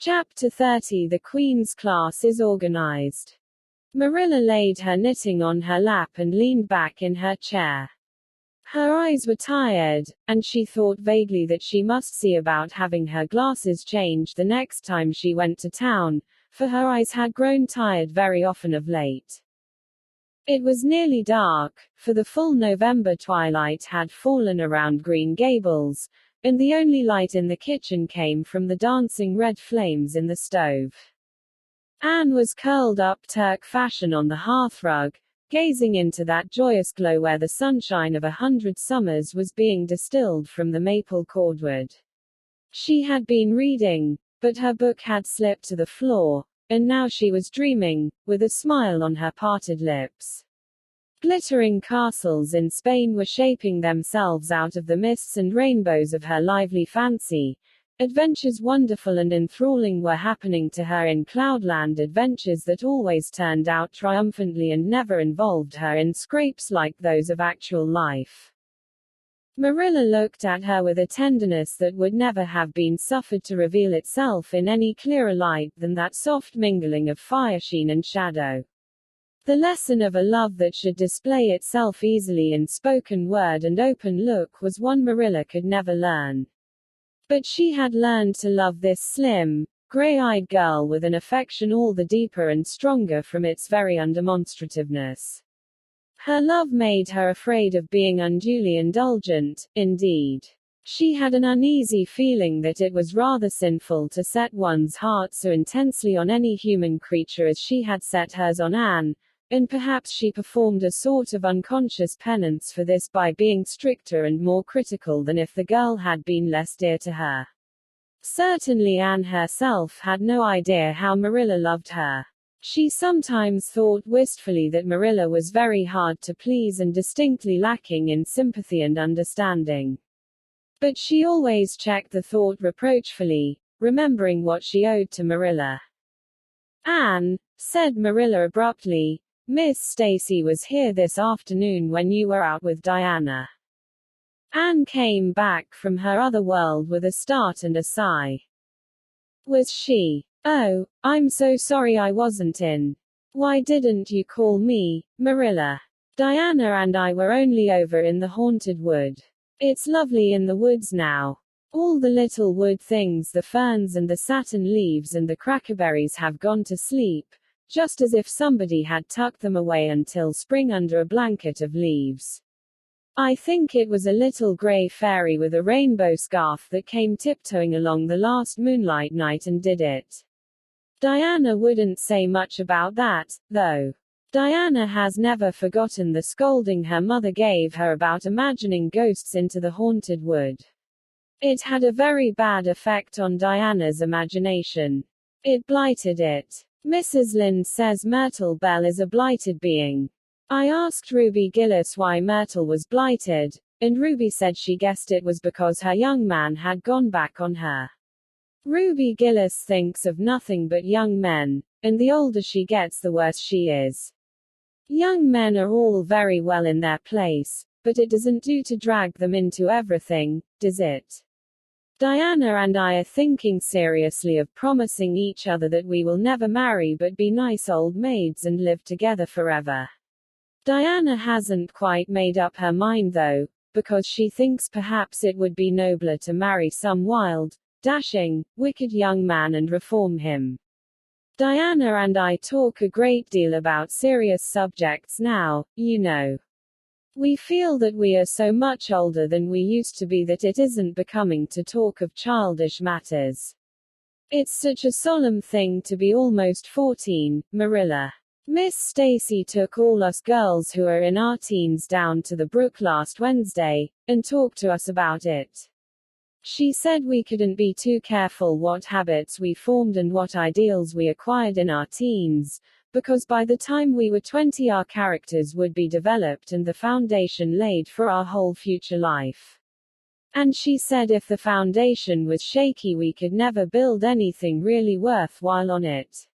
Chapter 30. The Queen's class is organized. Marilla laid her knitting on her lap and leaned back in her chair. Her eyes were tired, and she thought vaguely that she must see about having her glasses changed the next time she went to town, for her eyes had grown tired very often of late. It was nearly dark, for the full November twilight had fallen around Green Gables, and the only light in the kitchen came from the dancing red flames in the stove. Anne was curled up Turk fashion on the hearthrug, gazing into that joyous glow where the sunshine of 100 summers was being distilled from the maple cordwood. She had been reading, but her book had slipped to the floor, and now she was dreaming, with a smile on her parted lips. Glittering castles in Spain were shaping themselves out of the mists and rainbows of her lively fancy. Adventures wonderful and enthralling were happening to her in Cloudland, adventures that always turned out triumphantly and never involved her in scrapes like those of actual life. Marilla looked at her with a tenderness that would never have been suffered to reveal itself in any clearer light than that soft mingling of firesheen and shadow. The lesson of a love that should display itself easily in spoken word and open look was one Marilla could never learn. But she had learned to love this slim, gray-eyed girl with an affection all the deeper and stronger from its very undemonstrativeness. Her love made her afraid of being unduly indulgent, indeed. She had an uneasy feeling that it was rather sinful to set one's heart so intensely on any human creature as she had set hers on Anne, and perhaps she performed a sort of unconscious penance for this by being stricter and more critical than if the girl had been less dear to her. Certainly Anne herself had no idea how Marilla loved her. She sometimes thought wistfully that Marilla was very hard to please and distinctly lacking in sympathy and understanding. But she always checked the thought reproachfully, remembering what she owed to Marilla. "Anne," said Marilla abruptly, "Miss Stacy was here this afternoon when you were out with Diana." Anne came back from her other world with a start and a sigh. "Was she? Oh, I'm so sorry I wasn't in. Why didn't you call me, Marilla? Diana and I were only over in the haunted wood. It's lovely in the woods now. All the little wood things, the ferns and the satin leaves and the crackerberries have gone to sleep, just as if somebody had tucked them away until spring under a blanket of leaves. I think it was a little gray fairy with a rainbow scarf that came tiptoeing along the last moonlight night and did it. Diana wouldn't say much about that, though. Diana has never forgotten the scolding her mother gave her about imagining ghosts into the haunted wood. It had a very bad effect on Diana's imagination. It blighted it. Mrs. Lynde says Myrtle Bell is a blighted being. I asked Ruby Gillis why Myrtle was blighted, and Ruby said she guessed it was because her young man had gone back on her. Ruby Gillis thinks of nothing but young men, and the older she gets the worse she is. Young men are all very well in their place, but it doesn't do to drag them into everything, does it? Diana and I are thinking seriously of promising each other that we will never marry but be nice old maids and live together forever. Diana hasn't quite made up her mind though, because she thinks perhaps it would be nobler to marry some wild, dashing, wicked young man and reform him. Diana and I talk a great deal about serious subjects now, you know. We feel that we are so much older than we used to be that it isn't becoming to talk of childish matters. It's such a solemn thing to be almost 14, Marilla. Miss Stacy took all us girls who are in our teens down to the brook last Wednesday, and talked to us about it. She said we couldn't be too careful what habits we formed and what ideals we acquired in our teens, because by the time we were 20 our characters would be developed and the foundation laid for our whole future life. And she said if the foundation was shaky we could never build anything really worthwhile on it.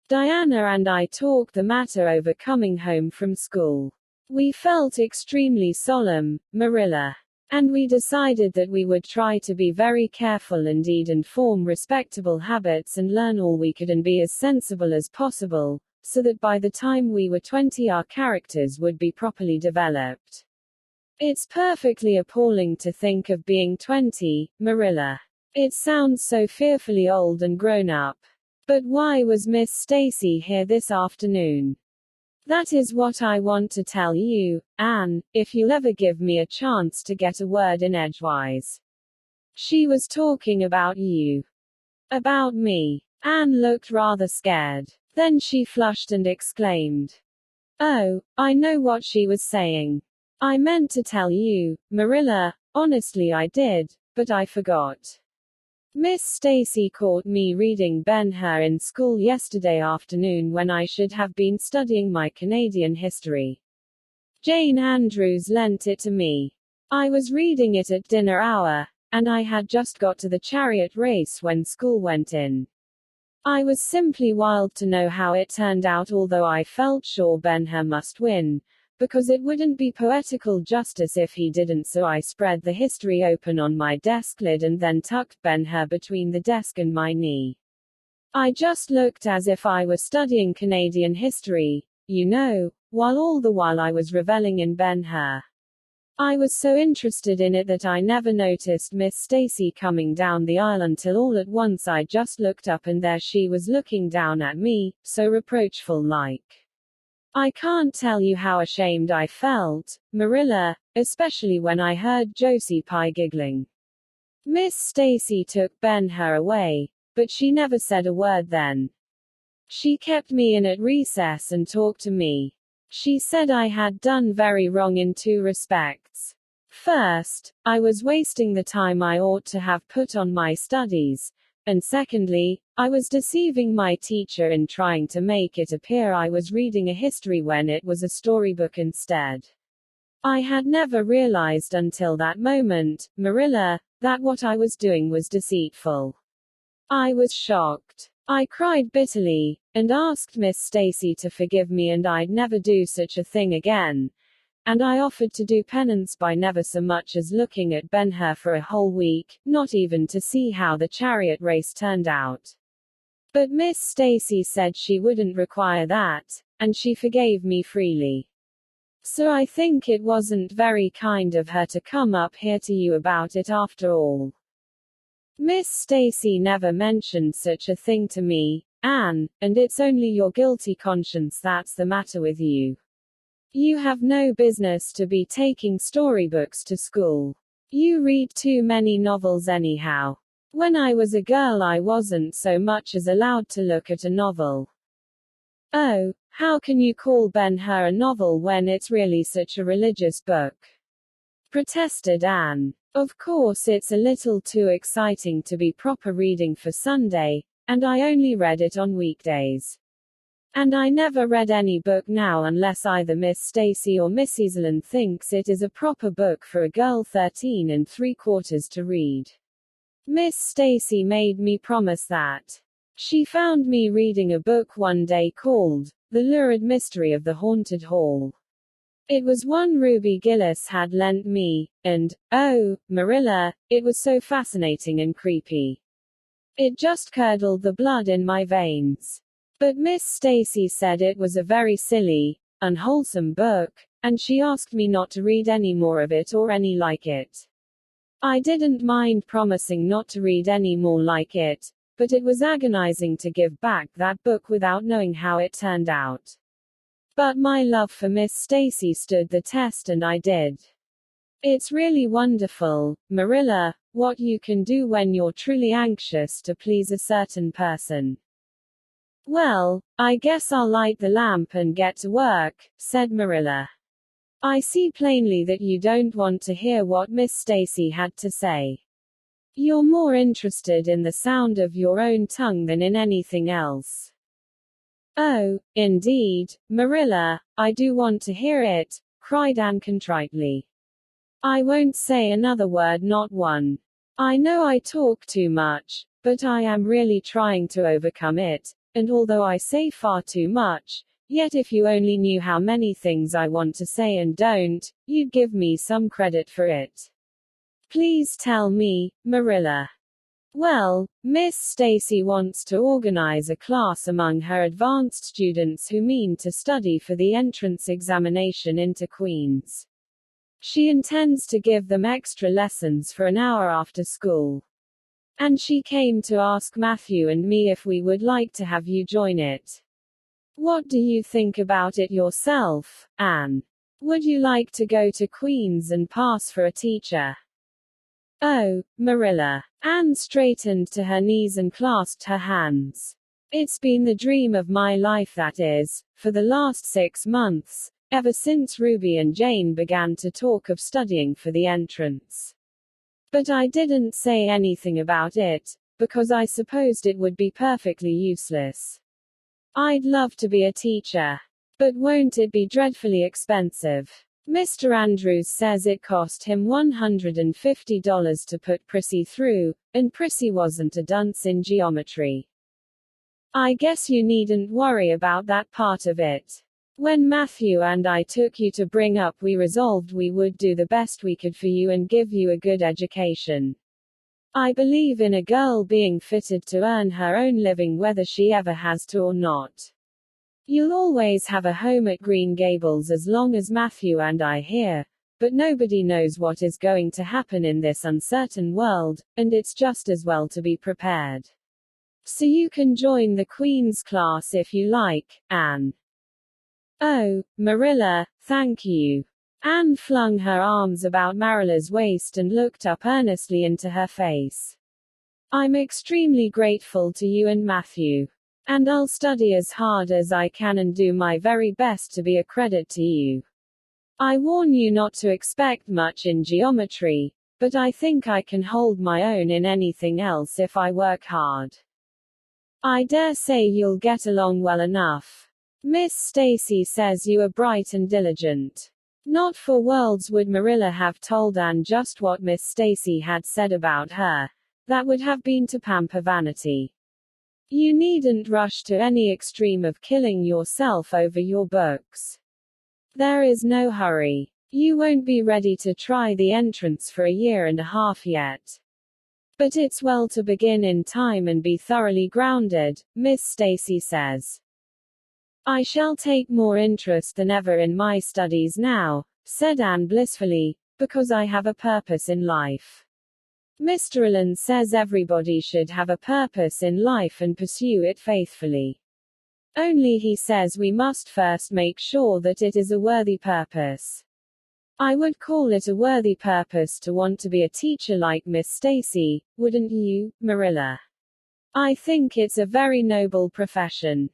Diana and I talked the matter over coming home from school. We felt extremely solemn, Marilla. And we decided that we would try to be very careful indeed and form respectable habits and learn all we could and be as sensible as possible, so that by the time we were 20 our characters would be properly developed. It's perfectly appalling to think of being 20, Marilla. It sounds so fearfully old and grown up. But why was Miss Stacy here this afternoon? That is what I want to tell you, Anne, if you'll ever give me a chance to get a word in edgewise. She was talking about you. About me. Anne looked rather scared. Then she flushed and exclaimed. Oh, I know what she was saying. I meant to tell you, Marilla, honestly I did, but I forgot. Miss Stacy caught me reading Ben-Hur in school yesterday afternoon when I should have been studying my Canadian history. Jane Andrews lent it to me. I was reading it at dinner hour, and I had just got to the chariot race when school went in. I was simply wild to know how it turned out, although I felt sure Ben-Hur must win, because it wouldn't be poetical justice if he didn't, so I spread the history open on my desk lid and then tucked Ben-Hur between the desk and my knee. I just looked as if I were studying Canadian history, you know, all the while I was reveling in Ben-Hur. I was so interested in it that I never noticed Miss Stacy coming down the aisle until all at once I just looked up and there she was looking down at me, so reproachful-like. I can't tell you how ashamed I felt, Marilla, especially when I heard Josie Pye giggling. Miss Stacy took Ben-Hur away, but she never said a word then. She kept me in at recess and talked to me. She said I had done very wrong in two respects. First, I was wasting the time I ought to have put on my studies, and secondly, I was deceiving my teacher in trying to make it appear I was reading a history when it was a storybook instead. I had never realized until that moment, Marilla, that what I was doing was deceitful. I was shocked. I cried bitterly, and asked Miss Stacy to forgive me and I'd never do such a thing again. And I offered to do penance by never so much as looking at Ben-Hur for a whole week, not even to see how the chariot race turned out. But Miss Stacy said she wouldn't require that, and she forgave me freely. So I think it wasn't very kind of her to come up here to you about it after all. Miss Stacy never mentioned such a thing to me, Anne, and it's only your guilty conscience that's the matter with you. You have no business to be taking storybooks to school. You read too many novels anyhow. When I was a girl I wasn't so much as allowed to look at a novel. Oh, how can you call Ben-Hur a novel when it's really such a religious book? Protested Anne. Of course it's a little too exciting to be proper reading for Sunday, and I only read it on weekdays. And I never read any book now unless either Miss Stacy or Miss Easeland thinks it is a proper book for a girl 13 3/4 to read. Miss Stacy made me promise that. She found me reading a book one day called The Lurid Mystery of the Haunted Hall. It was one Ruby Gillis had lent me, and, oh, Marilla, it was so fascinating and creepy. It just curdled the blood in my veins. But Miss Stacy said it was a very silly, unwholesome book, and she asked me not to read any more of it or any like it. I didn't mind promising not to read any more like it, but it was agonizing to give back that book without knowing how it turned out. But my love for Miss Stacy stood the test and I did. It's really wonderful, Marilla, what you can do when you're truly anxious to please a certain person. Well, I guess I'll light the lamp and get to work, said Marilla. I see plainly that you don't want to hear what Miss Stacy had to say. You're more interested in the sound of your own tongue than in anything else. Oh, indeed, Marilla, I do want to hear it, cried Anne contritely. I won't say another word, not one. I know I talk too much, but I am really trying to overcome it, and although I say far too much, yet if you only knew how many things I want to say and don't, you'd give me some credit for it. Please tell me, Marilla. Well, Miss Stacy wants to organize a class among her advanced students who mean to study for the entrance examination into Queens. She intends to give them extra lessons for an hour after school. And she came to ask Matthew and me if we would like to have you join it. What do you think about it yourself, Anne? Would you like to go to Queens and pass for a teacher? Oh, Marilla. Anne straightened to her knees and clasped her hands. It's been the dream of my life, that is, for the last 6 months, ever since Ruby and Jane began to talk of studying for the entrance. But I didn't say anything about it, because I supposed it would be perfectly useless. I'd love to be a teacher. But won't it be dreadfully expensive? Mr. Andrews says it cost him $150 to put Prissy through, and Prissy wasn't a dunce in geometry. I guess you needn't worry about that part of it. When Matthew and I took you to bring up, we resolved we would do the best we could for you and give you a good education. I believe in a girl being fitted to earn her own living whether she ever has to or not. You'll always have a home at Green Gables as long as Matthew and I here, but nobody knows what is going to happen in this uncertain world, and it's just as well to be prepared. So you can join the Queen's class if you like, Anne. Oh, Marilla, thank you. Anne flung her arms about Marilla's waist and looked up earnestly into her face. I'm extremely grateful to you and Matthew. And I'll study as hard as I can and do my very best to be a credit to you. I warn you not to expect much in geometry, but I think I can hold my own in anything else if I work hard. I dare say you'll get along well enough. Miss Stacy says you are bright and diligent. Not for worlds would Marilla have told Anne just what Miss Stacy had said about her. That would have been to pamper vanity. You needn't rush to any extreme of killing yourself over your books. There is no hurry. You won't be ready to try the entrance for a year and a half yet. But it's well to begin in time and be thoroughly grounded, Miss Stacy says. I shall take more interest than ever in my studies now, said Anne blissfully, because I have a purpose in life. Mr. Allen says everybody should have a purpose in life and pursue it faithfully. Only he says we must first make sure that it is a worthy purpose. I would call it a worthy purpose to want to be a teacher like Miss Stacy, wouldn't you, Marilla? I think it's a very noble profession.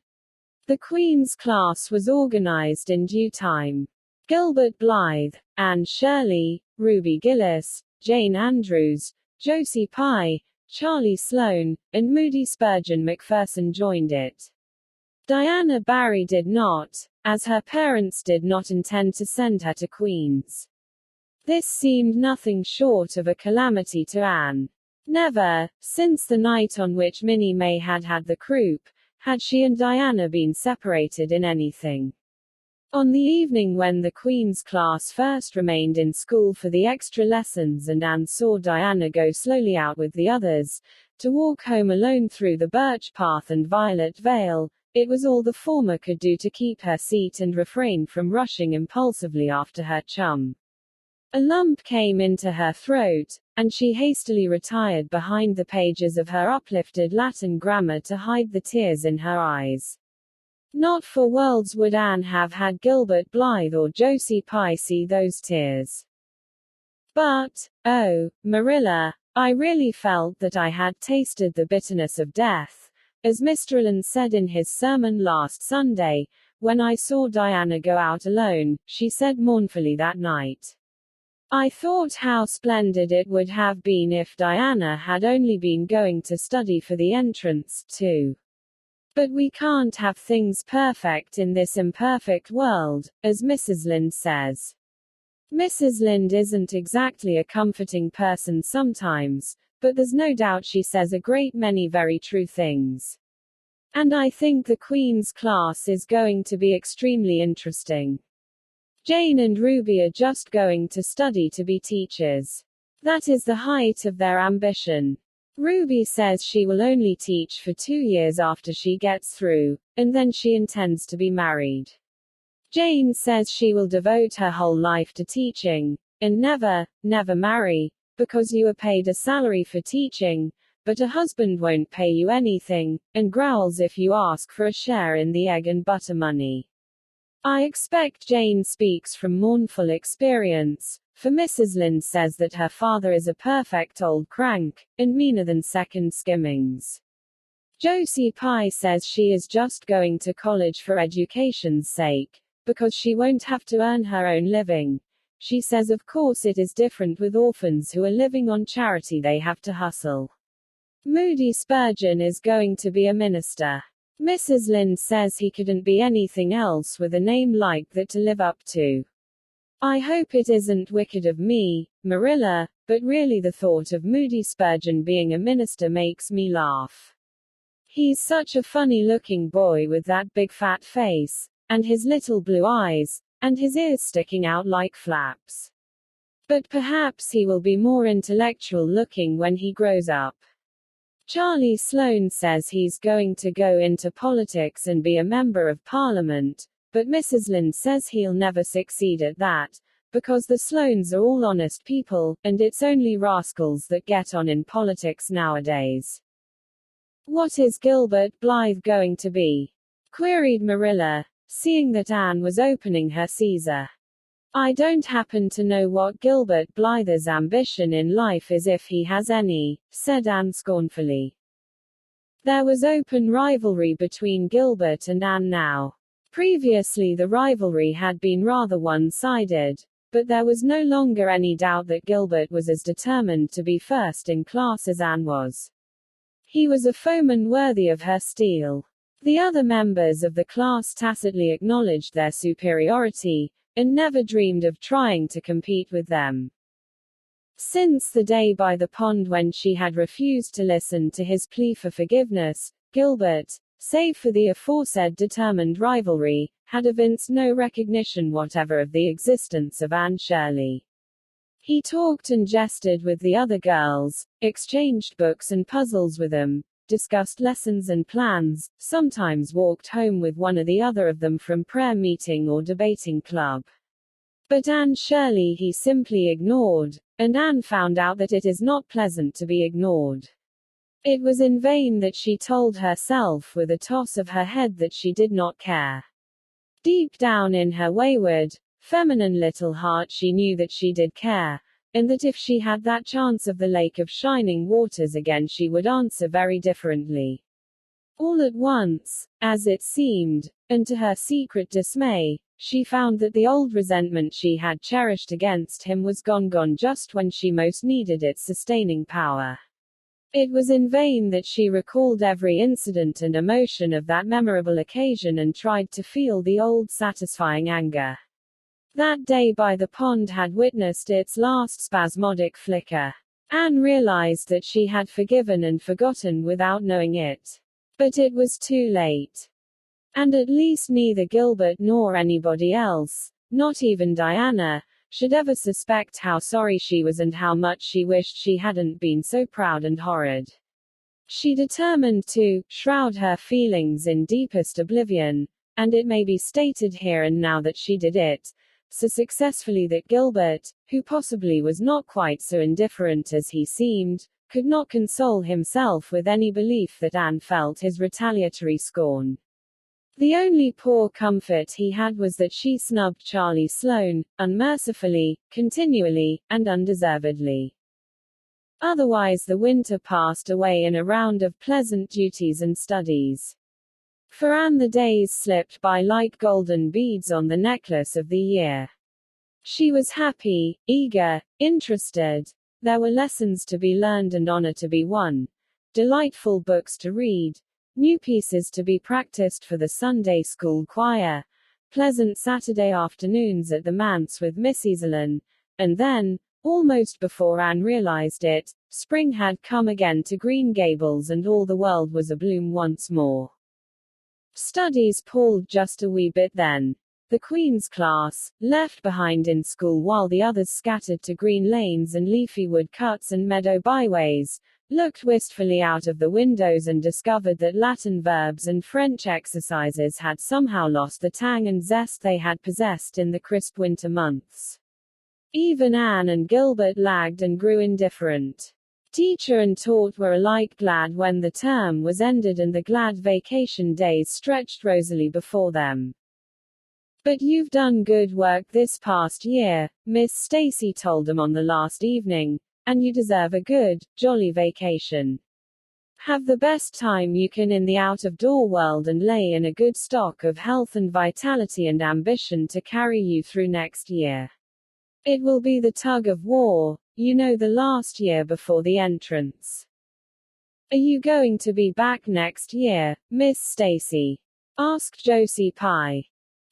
The Queen's class was organized in due time. Gilbert Blythe, Anne Shirley, Ruby Gillis, Jane Andrews, Josie Pye, Charlie Sloane, and Moody Spurgeon McPherson joined it. Diana Barry did not, as her parents did not intend to send her to Queens. This seemed nothing short of a calamity to Anne. Never, since the night on which Minnie May had had the croup, had she and Diana been separated in anything. On the evening when the Queen's class first remained in school for the extra lessons and Anne saw Diana go slowly out with the others, to walk home alone through the birch path and violet vale, it was all the former could do to keep her seat and refrain from rushing impulsively after her chum. A lump came into her throat, and she hastily retired behind the pages of her uplifted Latin grammar to hide the tears in her eyes. Not for worlds would Anne have had Gilbert Blythe or Josie Pye see those tears. But, oh, Marilla, I really felt that I had tasted the bitterness of death, as Mr. Allen said in his sermon last Sunday, when I saw Diana go out alone, she said mournfully that night. I thought how splendid it would have been if Diana had only been going to study for the entrance, too. But we can't have things perfect in this imperfect world, as Mrs. Lynde says. Mrs. Lynde isn't exactly a comforting person sometimes, but there's no doubt she says a great many very true things. And I think the Queen's class is going to be extremely interesting. Jane and Ruby are just going to study to be teachers. That is the height of their ambition. Ruby says she will only teach for 2 years after she gets through, and then she intends to be married. Jane says she will devote her whole life to teaching, and never marry, because you are paid a salary for teaching, but a husband won't pay you anything, and growls if you ask for a share in the egg and butter money. I expect Jane speaks from mournful experience, for Mrs. Lynde says that her father is a perfect old crank, and meaner than second skimmings. Josie Pye says she is just going to college for education's sake, because she won't have to earn her own living. She says of course it is different with orphans who are living on charity, they have to hustle. Moody Spurgeon is going to be a minister. Mrs. Lynde says he couldn't be anything else with a name like that to live up to. I hope it isn't wicked of me, Marilla, but really the thought of Moody Spurgeon being a minister makes me laugh. He's such a funny-looking boy with that big fat face, and his little blue eyes, and his ears sticking out like flaps. But perhaps he will be more intellectual-looking when he grows up. Charlie Sloane says he's going to go into politics and be a member of Parliament, but Mrs. Lynde says he'll never succeed at that, because the Sloanes are all honest people, and it's only rascals that get on in politics nowadays. What is Gilbert Blythe going to be? Queried Marilla, seeing that Anne was opening her Caesar. I don't happen to know what Gilbert Blythe's ambition in life is, if he has any, said Anne scornfully. There was open rivalry between Gilbert and Anne now. Previously the rivalry had been rather one-sided, but there was no longer any doubt that Gilbert was as determined to be first in class as Anne was. He was a foeman worthy of her steel. The other members of the class tacitly acknowledged their superiority, and never dreamed of trying to compete with them. Since the day by the pond when she had refused to listen to his plea for forgiveness, Gilbert, save for the aforesaid determined rivalry, had evinced no recognition whatever of the existence of Anne Shirley. He talked and jested with the other girls, exchanged books and puzzles with them, discussed lessons and plans, sometimes walked home with one or the other of them from prayer meeting or debating club. But Anne Shirley he simply ignored, and Anne found out that it is not pleasant to be ignored. It was in vain that she told herself with a toss of her head that she did not care. Deep down in her wayward, feminine little heart she knew that she did care, and that if she had that chance of the Lake of Shining Waters again she would answer very differently. All at once, as it seemed, and to her secret dismay, she found that the old resentment she had cherished against him was gone just when she most needed its sustaining power. It was in vain that she recalled every incident and emotion of that memorable occasion and tried to feel the old satisfying anger. That day by the pond had witnessed its last spasmodic flicker. Anne realized that she had forgiven and forgotten without knowing it. But it was too late. And at least neither Gilbert nor anybody else, not even Diana, should ever suspect how sorry she was and how much she wished she hadn't been so proud and horrid. She determined to shroud her feelings in deepest oblivion, and it may be stated here and now that she did it, so successfully that Gilbert, who possibly was not quite so indifferent as he seemed, could not console himself with any belief that Anne felt his retaliatory scorn. The only poor comfort he had was that she snubbed Charlie Sloane, unmercifully, continually, and undeservedly. Otherwise the winter passed away in a round of pleasant duties and studies. For Anne the days slipped by like golden beads on the necklace of the year. She was happy, eager, interested. There were lessons to be learned and honor to be won, delightful books to read, new pieces to be practiced for the Sunday school choir, pleasant Saturday afternoons at the manse with Miss Iselin, and then, almost before Anne realized it, spring had come again to Green Gables and all the world was abloom once more. Studies palled just a wee bit then. The Queen's class, left behind in school while the others scattered to green lanes and leafy wood cuts and meadow byways, looked wistfully out of the windows and discovered that Latin verbs and French exercises had somehow lost the tang and zest they had possessed in the crisp winter months. Even Anne and Gilbert lagged and grew indifferent. Teacher and taught were alike glad when the term was ended and the glad vacation days stretched rosily before them. "But you've done good work this past year," Miss Stacy told them on the last evening, "and you deserve a good, jolly vacation. Have the best time you can in the out-of-door world and lay in a good stock of health and vitality and ambition to carry you through next year. It will be the tug of war, you know, the last year before the entrance." "Are you going to be back next year, Miss Stacy?" asked Josie Pye.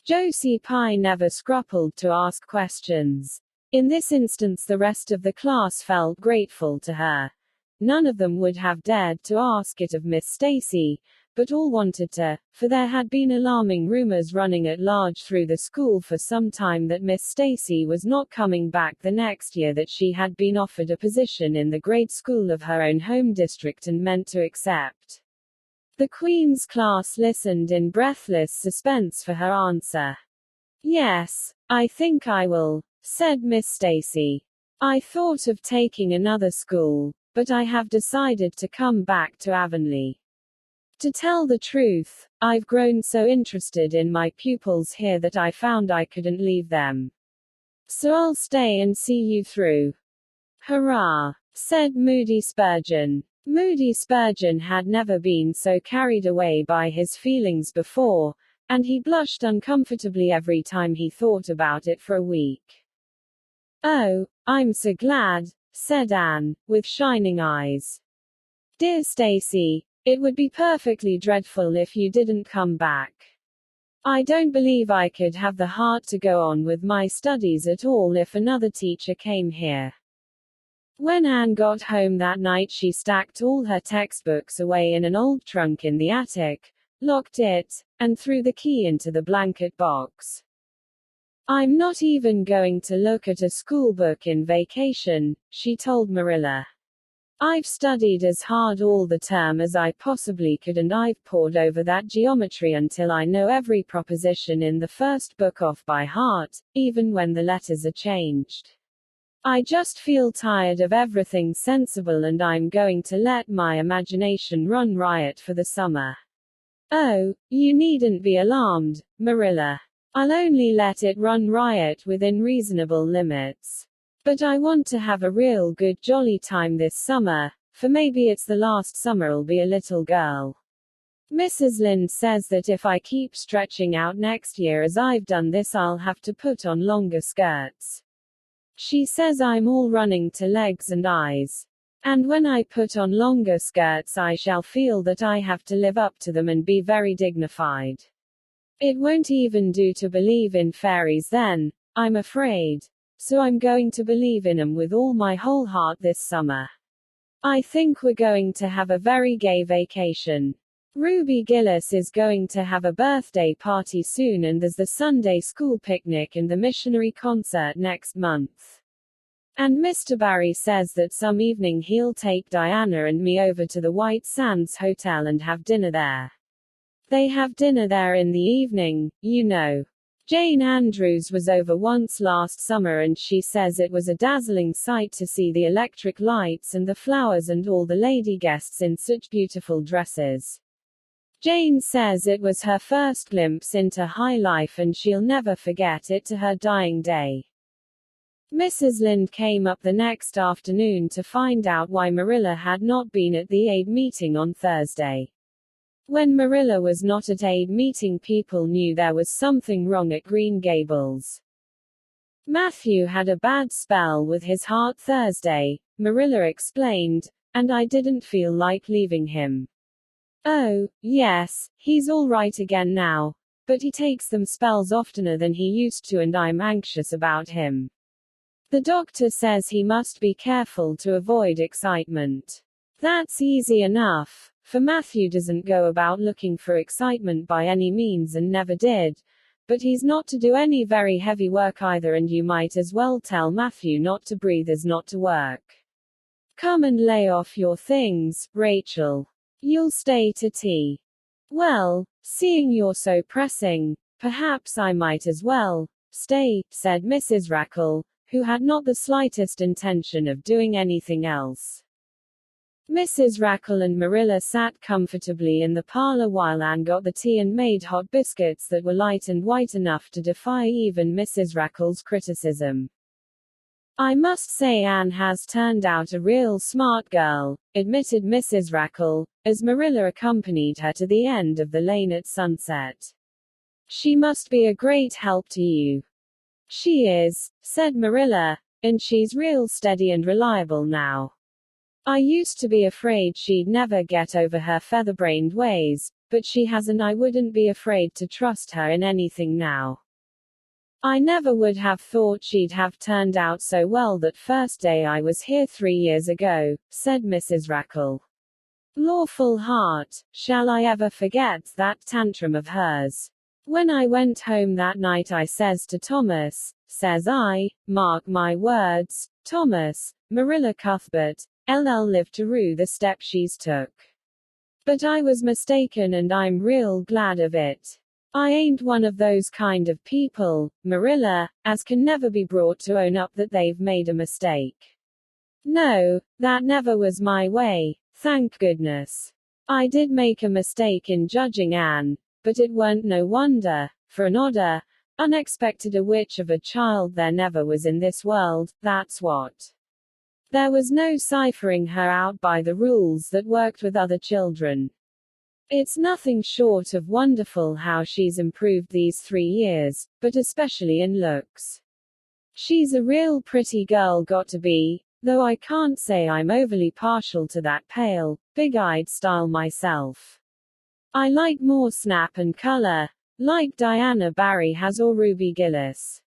Josie Pye never scrupled to ask questions. In this instance the rest of the class felt grateful to her. None of them would have dared to ask it of Miss Stacy, but all wanted to, for there had been alarming rumors running at large through the school for some time that Miss Stacy was not coming back the next year, that she had been offered a position in the grade school of her own home district and meant to accept. The Queen's class listened in breathless suspense for her answer. "Yes, I think I will," said Miss Stacy. "I thought of taking another school, but I have decided to come back to Avonlea. To tell the truth, I've grown so interested in my pupils here that I found I couldn't leave them. So I'll stay and see you through." "Hurrah!" said Moody Spurgeon. Moody Spurgeon had never been so carried away by his feelings before, and he blushed uncomfortably every time he thought about it for a week. "Oh, I'm so glad," said Anne, with shining eyes. "Dear Stacy, it would be perfectly dreadful if you didn't come back. I don't believe I could have the heart to go on with my studies at all if another teacher came here." When Anne got home that night she stacked all her textbooks away in an old trunk in the attic, locked it, and threw the key into the blanket box. "I'm not even going to look at a school book in vacation," she told Marilla. "I've studied as hard all the term as I possibly could and I've pored over that geometry until I know every proposition in the first book off by heart, even when the letters are changed. I just feel tired of everything sensible and I'm going to let my imagination run riot for the summer." "Oh, you needn't be alarmed, Marilla. I'll only let it run riot within reasonable limits. But I want to have a real good jolly time this summer, for maybe it's the last summer I'll be a little girl. Mrs. Lynde says that if I keep stretching out next year as I've done this I'll have to put on longer skirts. She says I'm all running to legs and eyes. And when I put on longer skirts I shall feel that I have to live up to them and be very dignified. It won't even do to believe in fairies then, I'm afraid. So I'm going to believe in 'em with all my whole heart this summer. I think we're going to have a very gay vacation. Ruby Gillis is going to have a birthday party soon and there's the Sunday school picnic and the missionary concert next month. And Mr. Barry says that some evening he'll take Diana and me over to the White Sands Hotel and have dinner there. They have dinner there in the evening, you know. Jane Andrews was over once last summer and she says it was a dazzling sight to see the electric lights and the flowers and all the lady guests in such beautiful dresses. Jane says it was her first glimpse into high life and she'll never forget it to her dying day. Mrs. Lynde came up the next afternoon to find out why Marilla had not been at the aid meeting on Thursday. When Marilla was not at aid meeting people knew there was something wrong at Green Gables. Matthew had a bad spell with his heart Thursday, Marilla explained, and I didn't feel like leaving him. Oh, yes, he's all right again now, but he takes them spells oftener than he used to and I'm anxious about him. The doctor says he must be careful to avoid excitement. That's easy enough, for Matthew doesn't go about looking for excitement by any means and never did, but he's not to do any very heavy work either, and you might as well tell Matthew not to breathe as not to work. Come and lay off your things, Rachel. You'll stay to tea. Well, seeing you're so pressing, perhaps I might as well stay, said Mrs. Rackle, who had not the slightest intention of doing anything else. Mrs. Rackle and Marilla sat comfortably in the parlor while Anne got the tea and made hot biscuits that were light and white enough to defy even Mrs. Rackle's criticism. I must say Anne has turned out a real smart girl, admitted Mrs. Rackle, as Marilla accompanied her to the end of the lane at sunset. She must be a great help to you. She is, said Marilla, and she's real steady and reliable now. I used to be afraid she'd never get over her feather-brained ways, but she hasn't. I wouldn't be afraid to trust her in anything now. I never would have thought she'd have turned out so well that first day I was here 3 years ago, said Mrs. Rackle. Lawful heart, shall I ever forget that tantrum of hers? When I went home that night I says to Thomas, says I, mark my words, Thomas, Marilla Cuthbert, LL live to rue the step she's took. But I was mistaken and I'm real glad of it. I ain't one of those kind of people, Marilla, as can never be brought to own up that they've made a mistake. No, that never was my way, thank goodness. I did make a mistake in judging Anne, but it weren't no wonder, for an odder, unexpected a witch of a child there never was in this world, that's what. There was no ciphering her out by the rules that worked with other children. It's nothing short of wonderful how she's improved these 3 years, but especially in looks. She's a real pretty girl got to be, though I can't say I'm overly partial to that pale, big-eyed style myself. I like more snap and color, like Diana Barry has or Ruby Gillis.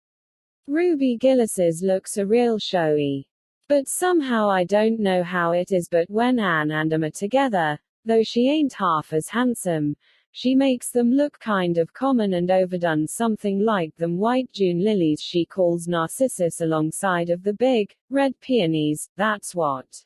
Ruby Gillis's looks are real showy. But somehow I don't know how it is, but when Anne and are together, though she ain't half as handsome, she makes them look kind of common and overdone, something like them white June lilies she calls narcissus alongside of the big, red peonies, that's what.